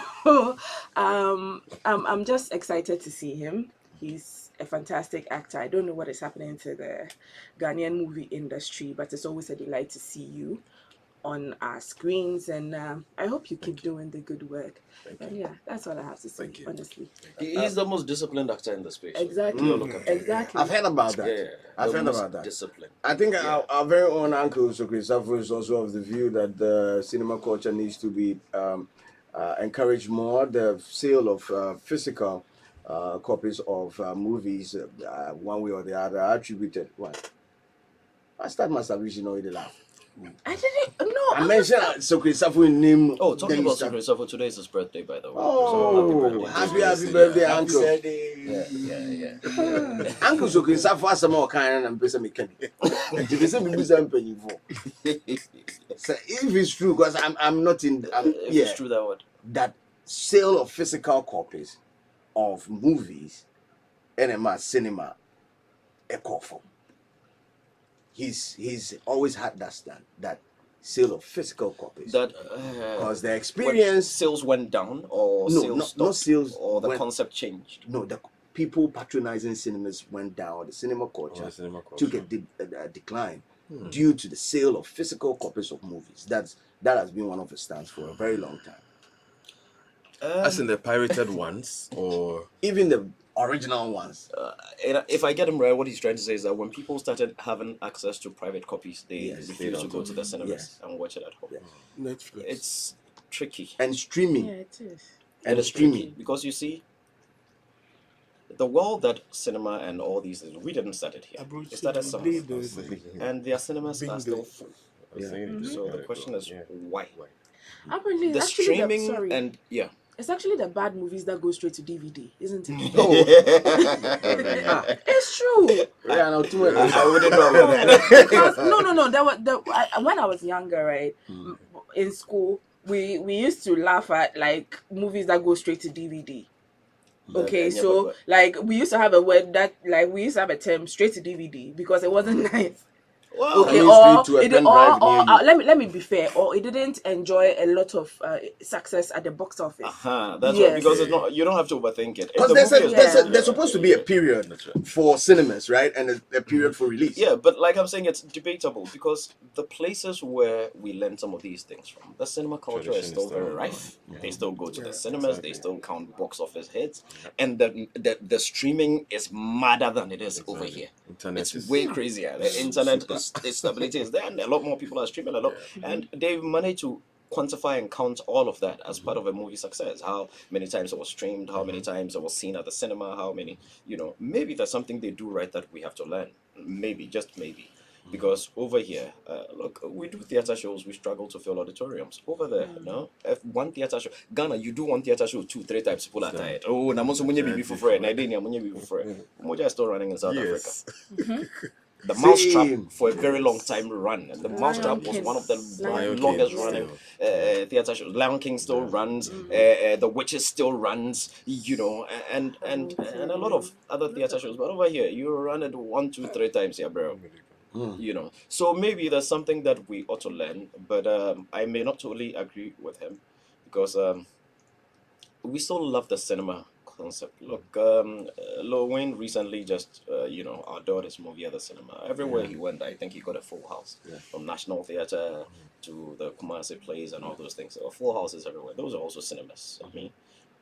I'm just excited to see him. He's a fantastic actor. I don't know what is happening to the Ghanaian movie industry, but it's always a delight to see you on our screens, and I hope you keep doing the good work. And yeah, that's all I have to say. Thank you. Honestly, He's the most disciplined actor in the space. exactly, Don't look at him. exactly. I've heard about that. Yeah, I've the heard most about that. disciplined. I think Yeah. our very own uncle Sokri Safo is also of the view that the cinema culture needs to be encouraged more. The sale of physical copies of movies, one way or the other, are attributed. What? I start my submission already laugh. I didn't. No, I mentioned Sokri Safo in name. Oh, talking then you about start- Secret Safo, today is his birthday, by the way. Oh, so happy birthday, Happy uncle. Yeah. Uncle Sokri Safo has some more kind and person mechanic. If you say people say paying for. So if it's true, because I'm not in. If it's true that what? That sale of physical copies of movies in a cinema a call for. He's always had that stand, that sale of physical copies. That Because the when experience, sales went down, or No, sales not stopped, sales or the went- concept changed. no, the people patronizing cinemas went down. The cinema culture cinema took a decline due to the sale of physical copies of movies. That has been one of the stands for a very long time. As in the pirated ones, or Even the original ones. And if I get him right, what he's trying to say is that when people started having access to private copies, they Yes, refused to go to the cinemas Yes. and watch it at home. Yes. Netflix. It's tricky. And streaming. Yeah, it is. And It's streaming. tricky because you see, the world that cinema and all these things, we didn't start it here. It started somewhere, and their cinemas are still full. So the question is why? Apparently, The it's actually streaming sorry. and yeah. It's actually the bad movies that go straight to DVD, isn't it? Ah, It's true. yeah, no, too much. I wouldn't know about that. Because no. When I was younger, right, in school, we used to laugh at like movies that go straight to DVD. Okay, Yeah, so but- like we used to have a word that like we used to have a term straight to DVD because it wasn't nice. Well, Okay, Coming or straight to a it pen or, drive near or you. let me be fair, or it didn't enjoy a lot of success at the box office. that's Yes. what, because it's not. You don't have to overthink it. If Because the movie is- there's supposed to be a period for cinemas, right? And a period for release. Yeah, but like I'm saying, it's debatable because the places where we learn some of these things from, the cinema culture is Tradition still is very still rife. going. They still go to the cinemas. exactly. They still count box office hits, and the streaming is madder than it is over here. Internet It's is way crazier. The internet is stability is there, and a lot more people are streaming a lot, and they've managed to quantify and count all of that as part of a movie success. How many times it was streamed, how many times it was seen at the cinema, how many, maybe there's something they do right that we have to learn. Maybe, just maybe. Because over here, look, we do theater shows, we struggle to fill auditoriums. Over there, no? If one theater show, Ghana, you do one theater show 2-3 times, people are tired. Oh, Namonso Munye Bibi for free, Nigeria Munye Bibi for free. Umoja is still running in South yes. Africa. The Mousetrap Same. for a very long time ran. And the Mousetrap was King. one of the Lion longest King running still. theater shows. Lion King still runs. The Witches still runs. And a lot of other theater shows. But over here, you run it 1, 2, 3 times, yeah, bro. So maybe there's something that we ought to learn. But I may not totally agree with him because we still love the cinema concept. Look, Lil Wayne recently just, adored his movie at the cinema. Everywhere he went, I think he got a full house. From National Theatre to the Kumasi Plays and all those things. Full houses everywhere. Those are also cinemas.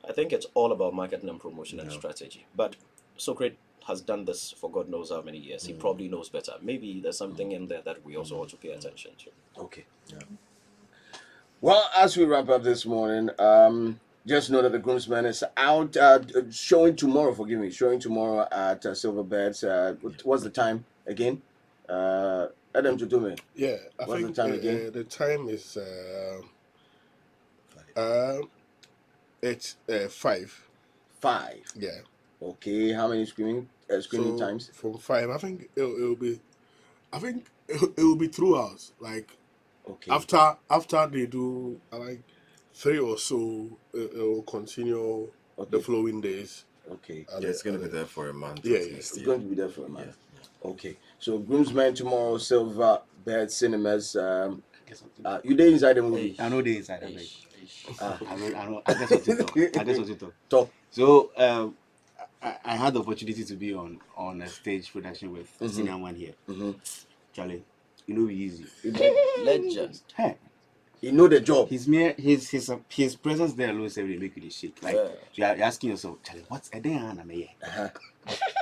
I think it's all about marketing and promotion and strategy. But Socrates has done this for God knows how many years. He probably knows better. Maybe there's something in there that we also ought to pay attention to. Okay. Well, as we wrap up this morning, just know that the groomsman is out showing tomorrow. Forgive me, showing tomorrow at Silverbeds. What's the time again? Adam Tutume. Yeah, I What's think the time again? the time is it's 5. 5. Yeah. Okay. How many screening So times? from 5, I think it'll be. I think it will be throughout. Like Okay. after they do like 3 or so, it will continue the following days. Okay. And Yeah, it's going to be there for a month. Yeah, at yeah. least, It's going to be there for a month. Okay. So groomsman tomorrow, Silverbed Cinemas. You there inside the movie? I know they inside. I beg. Ah. I know. I just want to talk. I just want to talk. Talk. So I had the opportunity to be on a stage production with Senior One here. Charlie, you know we easy. Legend. Hey, He know the job. His presence there alone every make you shake. Like Yeah. you're asking yourself, Charlie, what's a day and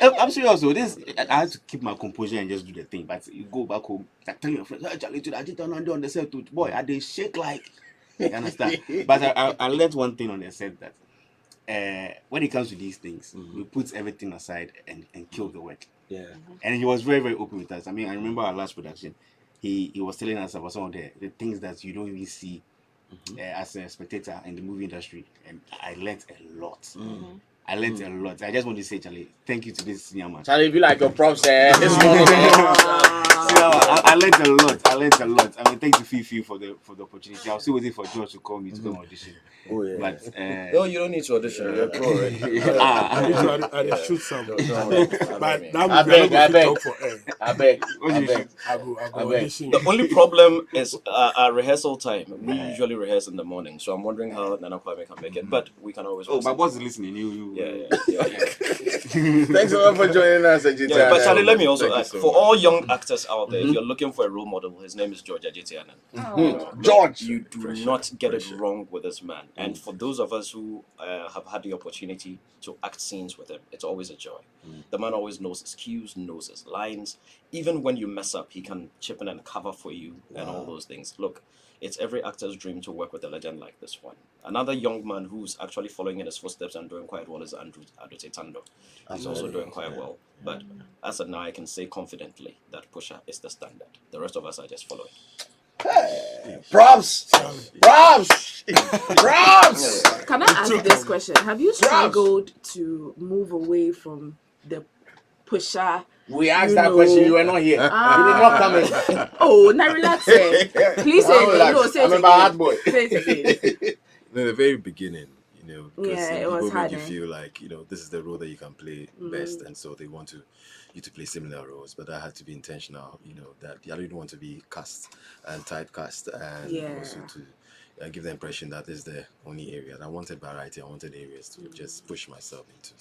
I'm serious. So this I had to keep my composure and just do the thing. But you go back home, like tell your friends, hey, Charlie, today I did on the set, boy, I did shake like. You understand? But I learned one thing on the set that when it comes to these things, we put everything aside and kill the work. Yeah. And he was very, very open with us. I mean, I remember our last production. He was telling us about some of the things that you don't even see as a spectator in the movie industry, and I learned a lot. I learned a lot. I just want to say, Charlie, thank you to this senior man. Charlie, be like your props this morning. I learned a lot. I mean, thank you, Fifi, for the opportunity. I was still waiting for George to call me to come audition. Oh yeah. But No, you don't need to audition. You're pro already. I shoot some. But that I movie, beg. talk for air. I beg. I go audition. The only problem is our rehearsal time. We usually rehearse in the morning, so I'm wondering how Nana Kwame can make it. But we can always. my boss is listening. Yeah. Thanks a lot for joining us, Adjetey. Yeah, but Charlie, let me also Thank you ask, so for much. all young actors out there, if you're looking for a role model, his name is Adjetey Anang. George. You do not get it wrong with this man. And for those of us who have had the opportunity to act scenes with him, it's always a joy. The man always knows his cues, knows his lines. Even when you mess up, he can chip in and cover for you and all those things. Look, it's every actor's dream to work with a legend like this one. Another young man who's actually following in his footsteps and doing quite well is Adjetey Anang. He's also doing quite well. But as of now, I can say confidently that Pusha is the standard. The rest of us are just following. Props. Props. Can I ask this question? Have you struggled to move away from the Pusha? We asked that question. You were not here. You did not come in. Oh, now relax. Please say it again. No, say I'm it a bad boy. again. Say it again. In the very beginning, because Yeah, it people was make hard, you eh? feel like, this is the role that you can play best, and so they want you to play similar roles. But I had to be intentional, that I didn't want to be cast and typecast, and also to give the impression that this is the only area. And I wanted variety. I wanted areas to just push myself into.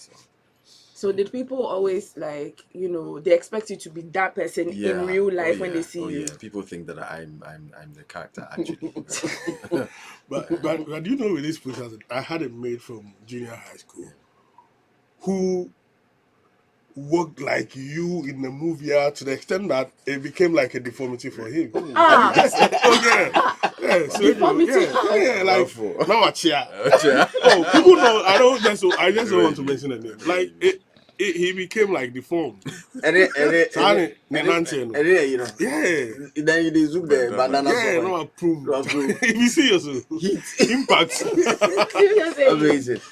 So did people always they expect you to be that person in real life when they see you? Yeah, people think that I'm the character actually. But you know, with this pushers, I had a mate from junior high school who worked like you in the movie to the extent that it became like a deformity for him. Deformity. Like now a chair. Oh, people know. I just don't want to mention the name. Like he became like deformed. And then you zoom the bandana. Yeah, no approve. If you see yourself, impact.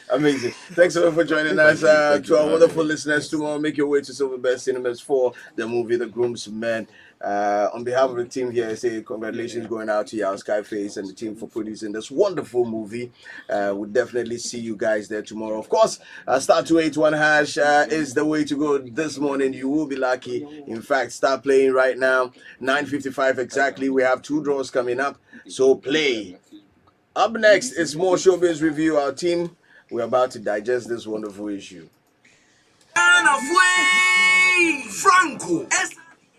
Amazing. Thanks a lot for joining us. To our wonderful listeners, tomorrow make your way to Silver Best Cinemas for the movie The Groomsmen. On behalf of the team here, I say congratulations going out to Yao Skyface and the team for producing this wonderful movie. We'll definitely see you guys there tomorrow. Of course, *281# is the way to go this morning. You will be lucky. In fact, start playing right now. 9:55 exactly. We have 2 draws coming up, so play. Up next is more Showbiz Review. Our team, we're about to digest this wonderful issue. Franco.